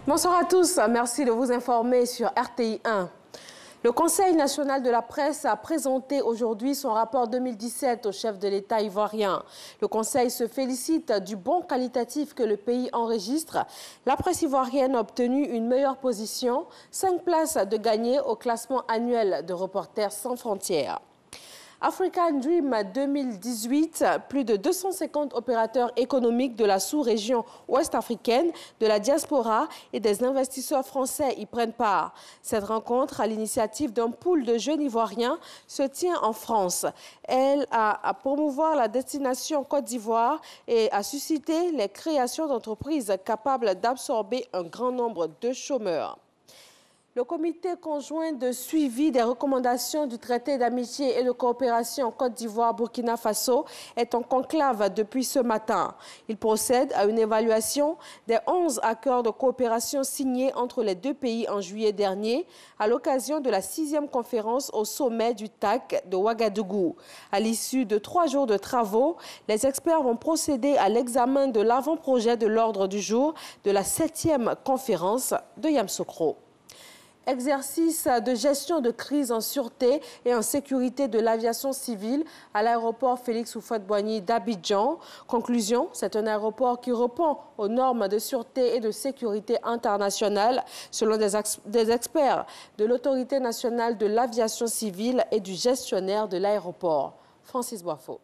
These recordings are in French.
Bonsoir à tous, merci de vous informer sur RTI 1. Le Conseil national de la presse a présenté aujourd'hui son rapport 2017 au chef de l'État ivoirien. Le Conseil se félicite du bon qualitatif que le pays enregistre. La presse ivoirienne a obtenu une meilleure position, 5 places de gagner au classement annuel de Reporters sans frontières. African Dream 2018, plus de 250 opérateurs économiques de la sous-région ouest-africaine, de la diaspora et des investisseurs français y prennent part. Cette rencontre, à l'initiative d'un pool de jeunes ivoiriens, se tient en France. Elle a à promouvoir la destination Côte d'Ivoire et à susciter les créations d'entreprises capables d'absorber un grand nombre de chômeurs. Le comité conjoint de suivi des recommandations du traité d'amitié et de coopération Côte d'Ivoire-Burkina Faso est en conclave depuis ce matin. Il procède à une évaluation des 11 accords de coopération signés entre les deux pays en juillet dernier à l'occasion de la 6e conférence au sommet du TAC de Ouagadougou. À l'issue de 3 jours de travaux, les experts vont procéder à l'examen de l'avant-projet de l'ordre du jour de la 7e conférence de Yamoussoukro. Exercice de gestion de crise en sûreté et en sécurité de l'aviation civile à l'aéroport Félix Houphouët-Boigny d'Abidjan. Conclusion, c'est un aéroport qui répond aux normes de sûreté et de sécurité internationales selon des experts de l'Autorité nationale de l'aviation civile et du gestionnaire de l'aéroport. Francis Boifo.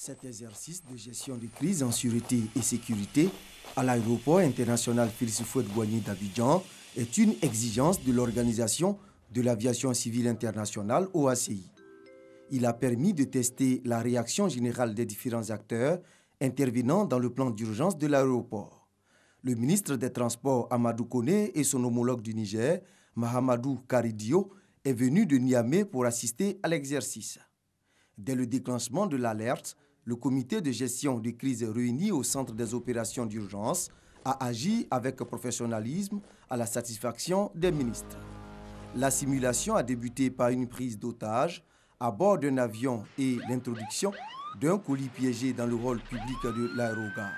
Cet exercice de gestion de crise en sûreté et sécurité à l'aéroport international Félix Houphouët-Boigny d'Abidjan est une exigence de l'Organisation de l'aviation civile internationale OACI. Il a permis de tester la réaction générale des différents acteurs intervenant dans le plan d'urgence de l'aéroport. Le ministre des Transports Amadou Koné et son homologue du Niger, Mahamadou Karidio, est venu de Niamey pour assister à l'exercice. Dès le déclenchement de l'alerte, le comité de gestion de crise réuni au centre des opérations d'urgence a agi avec professionnalisme à la satisfaction des ministres. La simulation a débuté par une prise d'otage à bord d'un avion et l'introduction d'un colis piégé dans le hall public de l'aérogare.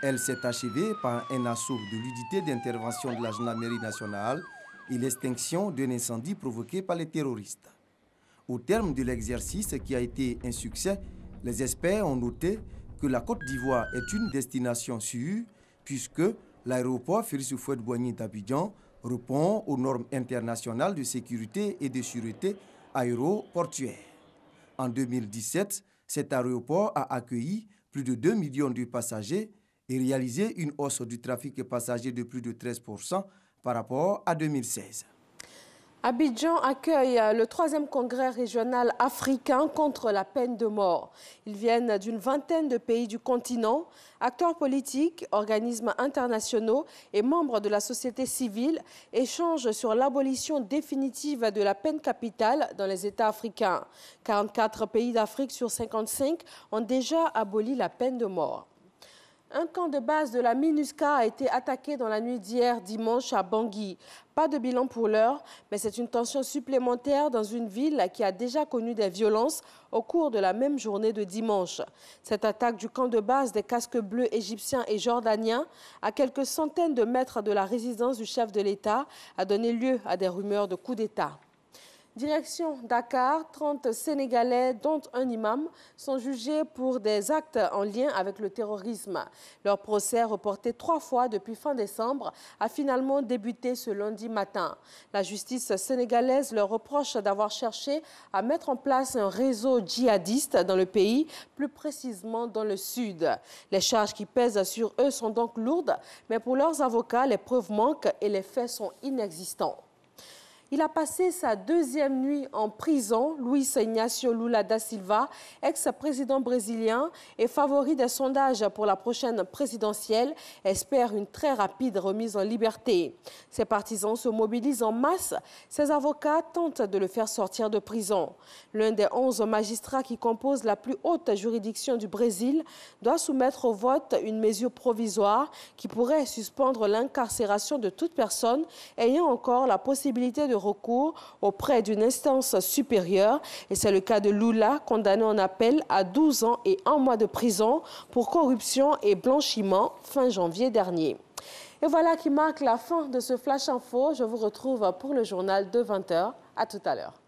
Elle s'est achevée par un assaut de l'unité d'intervention de la gendarmerie nationale et l'extinction d'un incendie provoqué par les terroristes. Au terme de l'exercice qui a été un succès, les experts ont noté que la Côte d'Ivoire est une destination sûre puisque l'aéroport Félix Houphouët-Boigny d'Abidjan répond aux normes internationales de sécurité et de sûreté aéroportuaire. En 2017, cet aéroport a accueilli plus de 2 millions de passagers et réalisé une hausse du trafic passager de plus de 13% par rapport à 2016. Abidjan accueille le 3e congrès régional africain contre la peine de mort. Ils viennent d'une vingtaine de pays du continent. Acteurs politiques, organismes internationaux et membres de la société civile échangent sur l'abolition définitive de la peine capitale dans les États africains. 44 pays d'Afrique sur 55 ont déjà aboli la peine de mort. Un camp de base de la MINUSCA a été attaqué dans la nuit d'hier dimanche à Bangui. Pas de bilan pour l'heure, mais c'est une tension supplémentaire dans une ville qui a déjà connu des violences au cours de la même journée de dimanche. Cette attaque du camp de base des casques bleus égyptiens et jordaniens, à quelques centaines de mètres de la résidence du chef de l'État, a donné lieu à des rumeurs de coup d'État. Direction Dakar, 30 Sénégalais, dont un imam, sont jugés pour des actes en lien avec le terrorisme. Leur procès, reporté 3 fois depuis fin décembre, a finalement débuté ce lundi matin. La justice sénégalaise leur reproche d'avoir cherché à mettre en place un réseau djihadiste dans le pays, plus précisément dans le sud. Les charges qui pèsent sur eux sont donc lourdes, mais pour leurs avocats, les preuves manquent et les faits sont inexistants. Il a passé sa 2e nuit en prison. Luiz Inácio Lula da Silva, ex-président brésilien et favori des sondages pour la prochaine présidentielle, espère une très rapide remise en liberté. Ses partisans se mobilisent en masse. Ses avocats tentent de le faire sortir de prison. L'un des 11 magistrats qui composent la plus haute juridiction du Brésil doit soumettre au vote une mesure provisoire qui pourrait suspendre l'incarcération de toute personne ayant encore la possibilité de recours auprès d'une instance supérieure. Et c'est le cas de Lula, condamné en appel à 12 ans et 1 mois de prison pour corruption et blanchiment fin janvier dernier. Et voilà qui marque la fin de ce Flash Info. Je vous retrouve pour le journal de 20 h. À tout à l'heure.